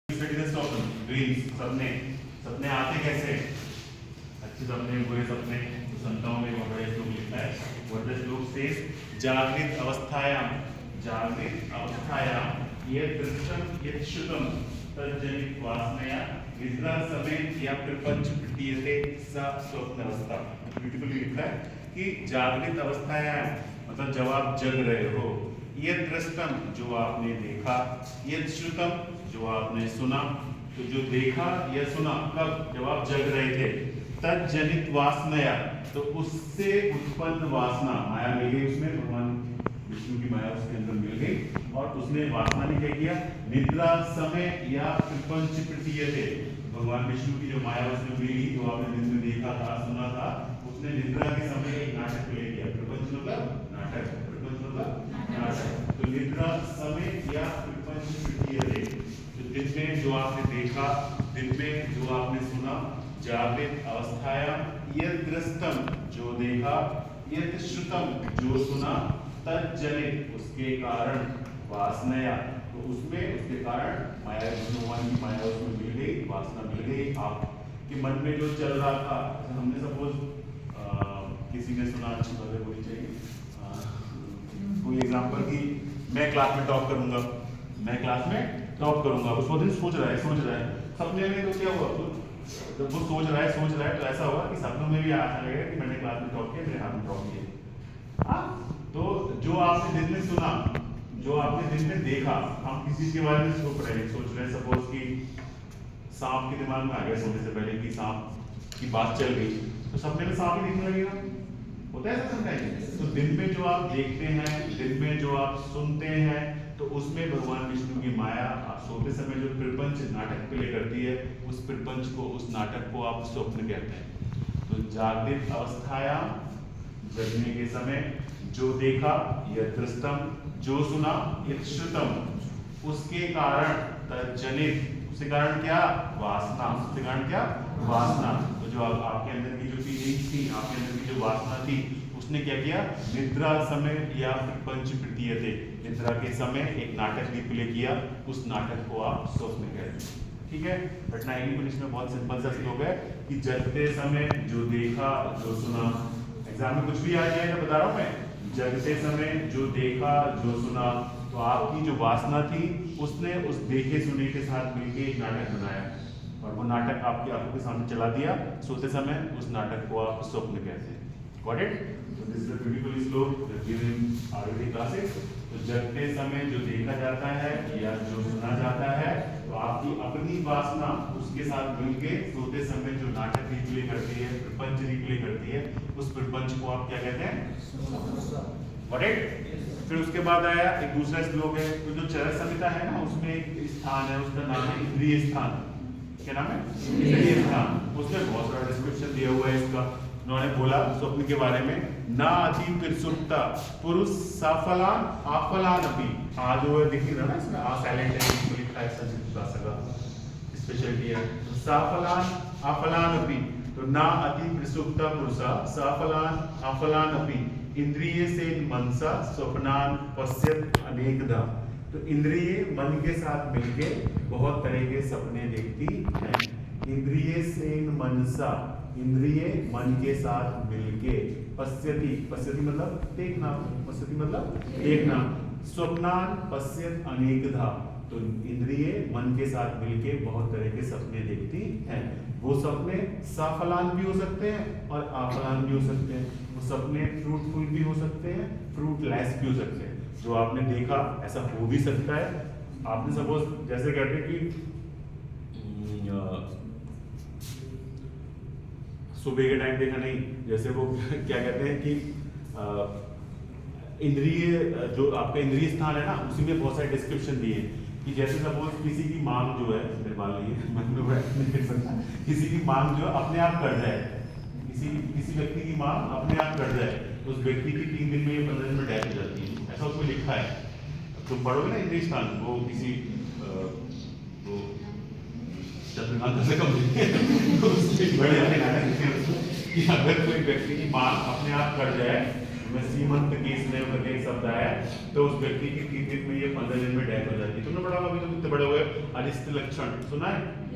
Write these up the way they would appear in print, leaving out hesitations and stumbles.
Dreams सपने सपने आते कैसे? अच्छे सपने बुरे सपने। तो संताओं में बहुत बड़े श्लोक लिखता है। वर्द श्लोक से जागृत अवस्थायाम यत् दृष्टम यत् श्रुतम तज्जनित वासनया निद्रा समय या प्रपंच प्रतीयते सा स्वप्न अवस्था। ब्यूटीफुली लिखता है कि जागृत अवस्थायाम मतलब जब आप जग रहे हो, यत् दृष्टम जो आपने देखा, यत् श्रुतम जो आपने सुना। तो जो देखा या सुना कब? जब आप जग रहे थे। तज्जनित वासनया तो उससे उत्पन्न वासना माया मिल गई, उसमें भगवान विष्णु की माया उसके अंदर मिल गई और उसने वासना ने क्या किया? निद्रा समय या प्रपंच प्रतीयते भगवान विष्णु की जो माया उसने मिली, जो आपने दिन में देखा था सुना था, उसने निद्रा के समय एक नाटक प्ले किया। प्रपंच मतलब नाटक, प्रपंच मतलब नाटक। तो निद्रा समय या प्रपंच प्रतीयते तो दिन में जो आपने देखा, दिन में जो आपने सुना, जागृत अवस्थायाम यत् दृष्टम जो देखा, यत् श्रुतम जो सुना, तज्जनित उसके कारण, वासनया तो उसमें उसके कारण माया भगवान की माया उसमें मिल गई, वासना मिल गई। आपके मन में जो चल रहा था, हमने सपोज किसी ने सुना, अच्छी बातें बोली चाहिए, कोई एग्जाम्पल कि मैं क्लास में टॉप करूंगा, मैं क्लास में टॉप करूंगा। उस दिन सोच रहा है सपने में। तो क्या हुआ? जब वो सोच रहा है तो ऐसा हुआ कि सपनों में भी आशा लगेगा कि मैंने क्लास में टॉप किया, मेरे हाथ में टॉप किया। तो जो आपने दिन में सुना, जो आपने दिन में देखा, हम किसी के बारे में सोच रहे हैं, सपोज कि सांप के दिमाग में आ गया सोने से पहले कि सांप की बात चल गई, तो सपने में सांप ही दिखने लगेगा। होता है ऐसा समटाइम्स। तो दिन में जो आप देखते हैं, दिन में जो आप सुनते हैं, तो उसमें भगवान विष्णु की माया आप सोते समय जो प्रपंच नाटक प्ले करती है, उस प्रपंच को, उस नाटक को आप स्वप्न कहते हैं। तो जागृत अवस्थायाम जगने के समय जो देखा, यत् दृष्टम जो सुना, यत् श्रुतम उसके कारण, तज्जनित उसके कारण क्या? वासना। उसके कारण क्या? वासना। तो जो आपके अंदर की जो फीलिंग्स थी, आपके अंदर की जो वासना थी, उसने क्या किया? निद्रा समय या प्रपंच प्रतीयते निद्रा के समय एक नाटक भी प्ले किया, उस नाटक को आप स्वप्न कहते हैं। ठीक है। बट 90 में बहुत सिंपल सा श्लोक है कि जगते समय जो देखा, जो सुना। एग्जाम में कुछ भी आ जाए तो बता रहा हूं मैं, जगते समय जो देखा, जो सुना, तो आपकी जो वासना थी उसने उस देखे सुने के साथ मिलकर एक नाटक बनाया और वो नाटक आपकी आंखों के सामने चला दिया सोते समय। उस नाटक को आप स्वप्न कहते हैं। Got it? So this is a beautiful slope given in Ayurvedic classes. तो जगते समय जो देखा जाता है या जो सुना जाता है, तो आपकी अपनी वासना उसके साथ मिलके सोते समय जो नाटक रिप्ले करती है, प्रपंच रिप्ले करती है, उस प्रपंच को आप क्या कहते हैं? Got it? फिर उसके बाद आया एक दूसरा श्लोक है, तो जो चरक संहिता है ना, उसमें एक स्थान है, उसका नाम है इंद्रिय स्थान। क्या नाम है? इंद्रिय स्थान। उसमें बहुत सारा डिस्क्रिप्शन दिया हुआ है इसका। उन्होंने बोला स्वप्न के बारे में, ना अति प्रसुप्ता पुरुष सफलान आफलान अपि। आज वो दिख रहा ना इसमें, आ साइलेंट है, लिखा है संस्कृत भाषा का स्पेशलिटी है। तो सफलान आफलान अपि, तो ना अति प्रसुप्ता पुरुषा सफलान आफलान अपि इंद्रिय से मनसा स्वप्नान पश्यत अनेकदा। तो इंद्रिय मन के साथ मिलके बहुत तरह के सपने देखती है। इंद्रिय से मनसा, इंद्रिय मन के साथ मिलके, पश्यति, पश्यति मतलब देखना, पश्यति मतलब देखना, स्वप्नान पश्यत अनेकधा। तो इंद्रिय मन के साथ मिलके बहुत तरह के सपने देखती हैं। वो सपने सफलान भी हो सकते हैं और आफलान भी हो सकते हैं। वो सपने फ्रूटफुल भी हो सकते हैं, फ्रूटलेस भी हो सकते हैं। जो आपने देखा ऐसा हो भी सकता है। आपने सपोज जैसे कहते हैं कि सुबह के टाइम देखा नहीं, जैसे वो क्या कहते हैं कि इंद्रिय, जो आपका इंद्रिय स्थान है ना, उसी में बहुत सारे डिस्क्रिप्शन दिए कि जैसे सपोज किसी की मांग जो है, मेरे बाल नहीं है, मैं तो नहीं कर सकता, किसी की मांग जो है अपने आप कट जाए, किसी व्यक्ति की मांग अपने आप कट जाए, तो उस व्यक्ति की 3 दिन में या 15 दिन में डेथ हो जाती है, ऐसा उसमें लिखा है। तुम पढ़ोगे ना इंद्रिय स्थान, वो किसी चंद्रकांत से कम तो उसके बड़े कि अगर कोई व्यक्ति की मांग अपने आप कट जाए में सीमंत केस में करके एक शब्द आया है, तो उस व्यक्ति की 3 दिन में या 15 दिन में डेथ हो जाती है। तुमने पढ़ा होगा, अभी तो कितने बड़े हुए, अरिष्ट लक्षण सुना है?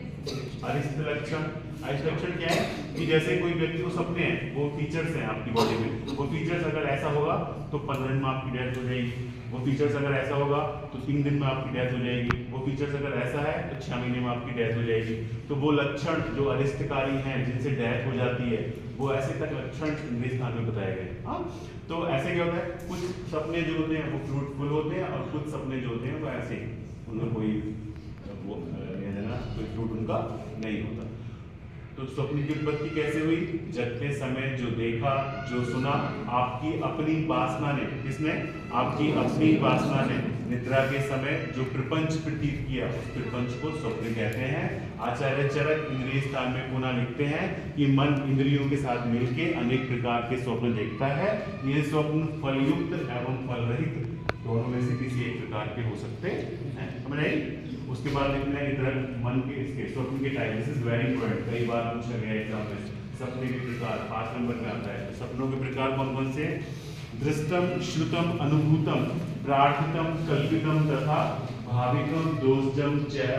अरिष्ट लक्षण, अरिष्ट लक्षण क्या है कि जैसे कोई व्यक्ति को सपने हैं, वो फीचर्स हैं आपकी बॉडी में, वो फीचर्स अगर ऐसा होगा तो 15 दिन में आपकी डेथ हो जाएगी, वो फीचर्स अगर ऐसा होगा तो 3 दिन में आपकी डेथ हो जाएगी, वो फीचर्स अगर ऐसा है तो 6 महीने में आपकी डेथ हो जाएगी। तो वो लक्षण जो अरिष्टकारी हैं जिनसे डेथ हो जाती है, वो ऐसे तक लक्षण इंग्लिश स्थान में बताए गए। हाँ, तो ऐसे क्या होता है, कुछ सपने जो होते हैं वो फ्रूटफुल होते हैं और कुछ सपने जो होते हैं वो ऐसे, उनमें कोई वो है ना, कोई फ्रूट उनका नहीं होता। तो स्वप्न की उत्पत्ति कैसे हुई? जगते समय जो देखा, जो सुना, आपकी अपनी वासना ने, किसने? आपकी अपनी वासना ने निद्रा के समय जो प्रपंच प्रतीत किया, उस प्रपंच को स्वप्न कहते हैं। आचार्य चरक इंद्रिय स्थान में पुनः लिखते हैं कि मन इंद्रियों के साथ मिलकर अनेक प्रकार के स्वप्न देखता है। ये स्वप्न फलयुक्त एवं फलरहित दोनों में से किसी एक प्रकार के हो सकते हैं। समझ आई? उसके बाद लिखना है इधर मन के इसके स्वप्न के type, this is very important, कई बार पूछा गया एग्जाम में। सपने के प्रकार 5 नंबर में आता है। तो सपनों के प्रकार कौन कौन से? दृष्टम, श्रुतम, अनुभूतम, प्रार्थितम, कल्पितम तथा भाविकम, दोषजम च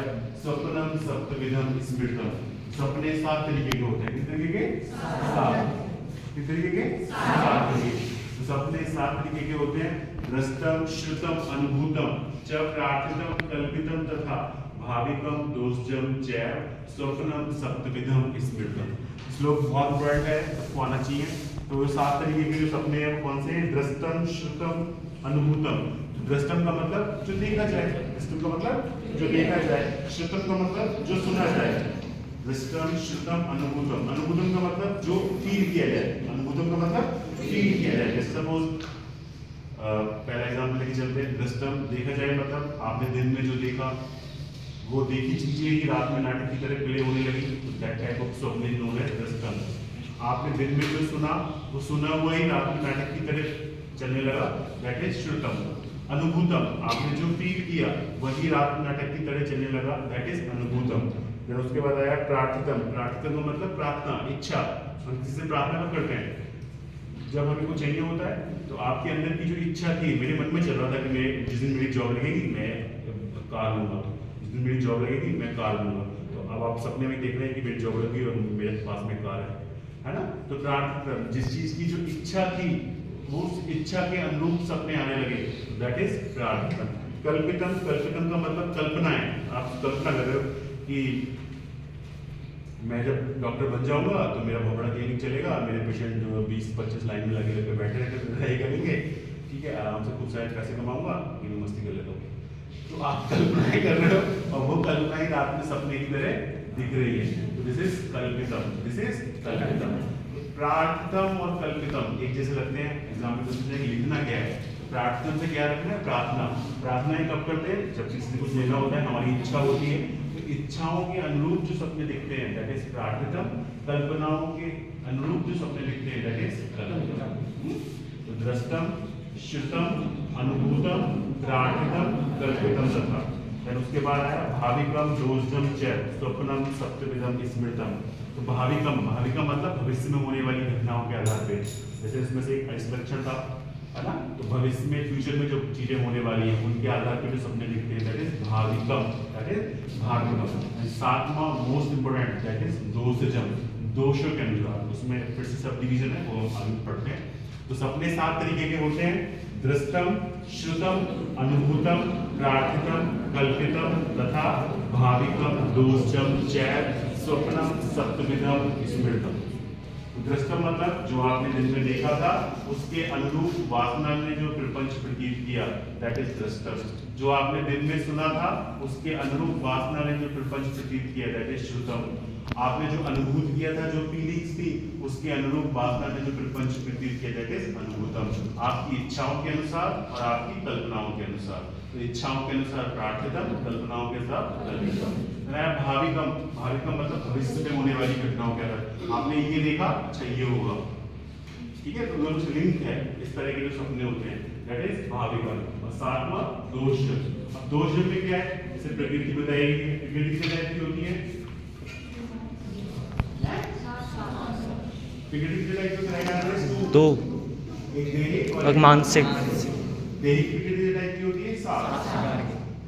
स्वप्नम सप्तविधम स्मृतम। सपने 7 तरीके के होते हैं। किस तरीके के? 7। किस तरीके के? 7 तरीके। तो सपने 7 तरीके के होते हैं। दृष्टम, श्रुतम, अनुभूतम च प्रार्थितम, कल्पितम तथा भाविकम, दोषजम च स्वप्नम सप्तविधम स्मृतम। श्लोक बहुत इंपॉर्टेंट है, सबको आना चाहिए। तो 7 तरीके के जो सपने हैं वो कौन से हैं? दृष्टम, श्रुतम, अनुभूतम। दृष्टम का मतलब जो देखा जाए, दृष्टम का मतलब जो देखा जाए, श्रुतम का मतलब जो सुना जाए। दृष्टम, श्रुतम, अनुभूतम। अनुभूतम का मतलब जो फील किया जाए, अनुभूतम का मतलब फील किया जाए। जैसे सपोज पहला एग्जाम्पल लेके चलते हैं। दृष्टम देखा जाए मतलब आपने दिन में जो देखा, वो देखी चीजें ही रात में नाटक की तरह प्ले होने लगी, दैट टाइप ऑफ स्वप्न इज नोन एज दृष्टम। आपने दिन में जो सुना, वो सुना हुआ ही रात में नाटक की तरह चलने लगा, दैट इज श्रुतम। अनुभूतम, आपने जो फील किया वही रात में नाटक की तरह चलने लगा, दैट इज अनुभूतम। फिर उसके बाद आया प्रार्थितम। प्रार्थितम का मतलब प्रार्थना, इच्छा। हम किसी से प्रार्थना करते हैं जब हमें कुछ चाहिए होता है, तो आपके अंदर की जो इच्छा थी, मेरे मन में चल रहा था कि मैं जिस दिन मेरी जॉब लगेगी मैं कार लूंगा, जिस दिन मेरी जॉब लगेगी मैं कार लूंगा। तो अब आप सपने में देख रहे हैं कि मेरी जॉब लगी और मेरे पास में कार है ना। तो प्रार्थना, जिस चीज की जो इच्छा थी वो उस इच्छा के अनुरूप सपने आने लगे, दैट इज प्रार्थना। कल्पितम, कल्पितम का मतलब कल्पना है। आप कल्पना कर रहे हो कि मैं जब डॉक्टर बन जाऊंगा तो मेरा बहुत बड़ा क्लिनिक चलेगा, मेरे पेशेंट जो 20-25 लाइन में लगे लगे बैठे रहे करेंगे, ठीक है, आराम से खूब सारे पैसे कमाऊंगा, ये मस्ती कर लेता हूँ। तो आप कल्पनाएं कर रहे हो और वो कल्पनाएं रात में सपने की तरह दिख रही है, तो दिस इज कल्पितम, दिस इज कल्पितम। प्रार्थितम और कल्पितम एक जैसे लगते हैं। एग्जाम्पल पूछते हैं लिखना क्या है, प्रार्थितम से क्या रखना है? प्रार्थना। प्रार्थनाएं कब करते हैं? जब किसी से कुछ लेना होता है, हमारी इच्छा होती है, इच्छाओं के अनुरूप जो सपने दिखते हैं दैट इज प्रार्थितम। कल्पनाओं के अनुरूप जो सपने दिखते हैं दैट इज कल्पितम। तो दृष्टम, श्रुतम, अनुभूतम, प्रार्थितम, कल्पितम तथा। फिर उसके बाद आया भाविकम, दोषजम च स्वप्नम सप्तविधम स्मृतम। तो भाविकम, भाविकम मतलब भविष्य में होने वाली घटनाओं के आधार पे, जैसे इसमें से एक अरिष्ट लक्षण था, है ना। तो भविष्य में, फ्यूचर में जो चीजें होने वाली हैं उनके आधार पे जो सपने दिखते हैं दैट इज भाविकम, दैट इज भाविकम। 7वां मोस्ट इंपोर्टेंट दैट इज दोषजम, दोषों के अनुसार। उसमें फिर से सब डिवीजन है, वो आगे पढ़ते हैं। तो सपने 7 तरीके के होते हैं। दृष्टम, श्रुतम, अनुभूतम, प्रार्थितम, कल्पितम तथा भाविकम, दोषजम च स्वप्नम सप्तविधम स्मृतम। दृष्टम मतलब जो आपने दिन में देखा था उसके अनुरूप वासना ने जो प्रपंच प्रतीत किया दैट इज दृष्टम। जो आपने दिन में सुना था उसके अनुरूप वासना ने जो प्रपंच प्रतीत किया दैट इज श्रुतम। आपने जो अनुभूत किया था, जो फीलिंग्स थी, उसके अनुरूप वासना ने जो प्रपंच प्रतीत किया दैट इज अनुभूतम। आपकी इच्छाओं के अनुसार और आपकी कल्पनाओं के अनुसार। तो इच्छाओं के अनुसार प्रार्थितम, कल्पनाओं के साथ कल्पितम। भाविकम, भाविकम मतलब भविष्य में होने वाली घटनाओं के आधार। आपने ये देखा, अच्छा ये होगा, ठीक है, तो दोनों से लिंक है। इस तरह के जो सपने होते हैं दैट इज भाविकम। और 7वां दोषजम। अब दोषजम में क्या है? जैसे प्रकृति बताएगी, प्रकृति से टाइप की होती है, प्रकृति से टाइप की 2 एक दैहिक और मानसिक। दैहिक प्रकृति टाइप की होती है 7।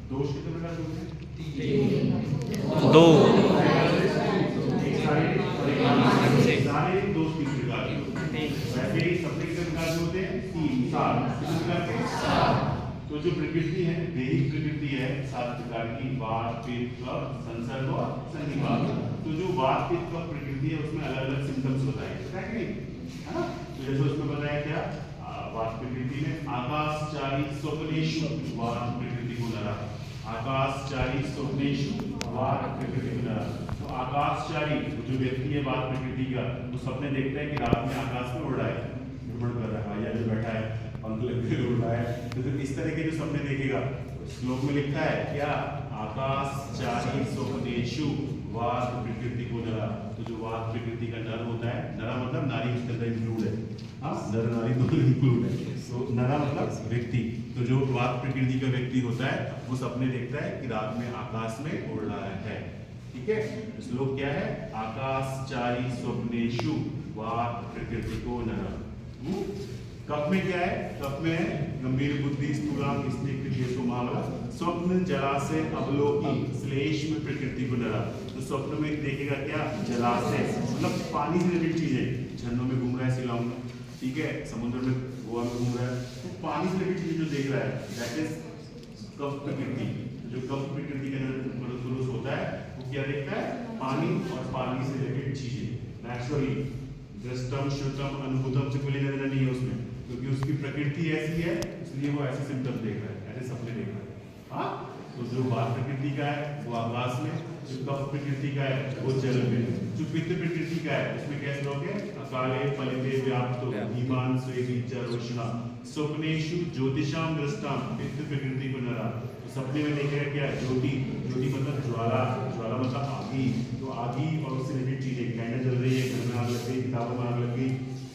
दोष कितने प्रकार के होते हैं? 2। एक शारीरिक और एक मानसिक। शारीरिक दोष 3 प्रकार के होते हैं। वैसे ही सपने कितने प्रकार के होते हैं? 3 7 कितने प्रकार के? 7। तो जो प्रकृति है, दैहिक प्रकृति है 7 प्रकार की, वात पित्त कफ संसर्ग और संधिपात। तो जो वात पित्त कफ प्रकृति है उसमें अलग अलग सिम्टम्स बताए, पता है कि नहीं, है ना? तो जैसे उसमें बताया क्या, वात प्रकृति में आकाशचारी स्वप्नेषु वात प्रकृति को नरा। आकाशचारी स्वप्नेषु वात प्रकृति को नरा। तो आकाशचारी जो व्यक्ति है वात प्रकृति का, वो सपने देखता है कि रात में आकाश में उड़ रहा है, भ्रमण कर रहा है, या जो बैठा है पंख लगे उड़ रहा है। तो फिर इस तरह के जो सपने देखेगा, श्लोक में लिखा है क्या, आकाशचारी स्वप्नेषु वात प्रकृति को नरा। तो जो वात प्रकृति का नर होता है, नरा मतलब नारी उसके अंदर इंक्लूड है, हाँ, नर नारी दोनों इंक्लूड है। तो नरा मतलब व्यक्ति। तो जो वात प्रकृति का व्यक्ति होता है वो सपने देखता है कि रात में आकाश में उड़ रहा है, ठीक है। श्लोक क्या है, आकाशचारी स्वप्नेषु वात प्रकृति को नरा। कफ में क्या है, कफ में है गंभीर बुद्धि स्थूलांग स्निग्ध केशो महावरा स्वप्न जलाशय अवलोकी श्लेष्म प्रकृति को नरा। तो स्वप्न में देखेगा क्या, जलाशय मतलब पानी से रिलेटेड चीजें, झरनों में घूम रहा है शिलांग में, ठीक है, समुद्र में गोवा में घूम रहा है, तो पानी से रिलेटेड चीजें जो देख रहा है दैट इज कफ प्रकृति। जो कफ प्रकृति के अंदर पुरुष होता है वो क्या देखता है, पानी और पानी से रिलेटेड चीजें। नेचुरली दृष्टम श्रुतम अनुभूतम से कोई लेना देना नहीं है उसमें, क्योंकि उसकी प्रकृति ऐसी है, इसलिए वो ऐसे सिम्टम देख रहा है, ऐसे सपने देख रहा है, हाँ। तो जो वात प्रकृति का है वो आकाश में, जो कफ प्रकृति का है वो जल में, जो पित्त प्रकृति का है उसमें कैसे लोग हैं, अकाले फलिते व्याप्तो धीमान स्वेदी चरोष्णा स्वप्नेषु ज्योतिषाम दृष्टाम पित्त प्रकृति को नरा। तो सपने में देख रहे हैं क्या, ज्योति, ज्योति मतलब ज्वाला, ज्वाला मतलब आगी। तो आगी और उससे रिलेटेड चीजें, कैंडल जल रही है, घर में आग लग गई, किताबों में आग लग गई,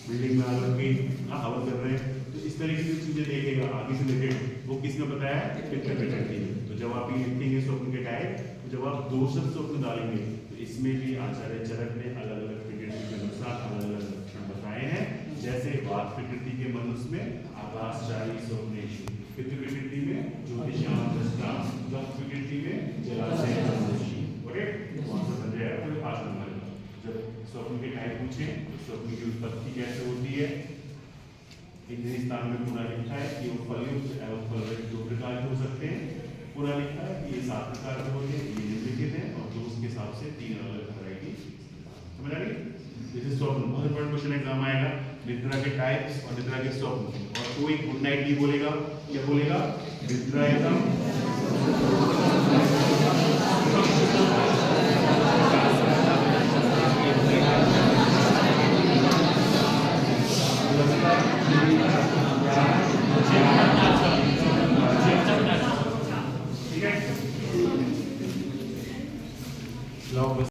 बिल्डिंग में आग लग गई, हवन कर रहे हैं, तो इस तरह की जो चीजें देखेगा आगे से रिलेटेड, वो किसने बताया, पित्त प्रकृति में। तो जब आप ये लिखेंगे स्वप्न के टाइप, तो जब आप दोषक स्वप्न डालेंगे तो इसमें भी आचार्य चरक ने अलग अलग प्रकृति के अनुसार अलग अलग लक्षण बताए हैं। जैसे वात प्रकृति के मनुष्य में आकाशचारी स्वप्नेषु, पित्त प्रकृति में ज्योतिषाम दृष्टा, कफ प्रकृति में जलाशय अवलोकी। ओके, कौन सा समझ आया कोई पास नंबर। जब स्वप्न के टाइप पूछे तो स्वप्न की उत्पत्ति कैसे होती है, इतने स्थान में पूरा लिखा है कि वो फलयुक्त एवं फलरहित 2 प्रकार के हो सकते हैं। पूरा लिखा है कि ये 7 प्रकार के होते हैं, ये निम्नलिखित है, और दोष के हिसाब से 3 अलग अलग वैरायटी। समझ आ गई? जैसे स्वप्न, बहुत इंपॉर्टेंट क्वेश्चन एग्जाम आएगा, निद्रा के टाइप्स और निद्रा के स्वप्न। और कोई गुड नाइट नहीं बोलेगा, क्या बोलेगा, निद्रा एकदम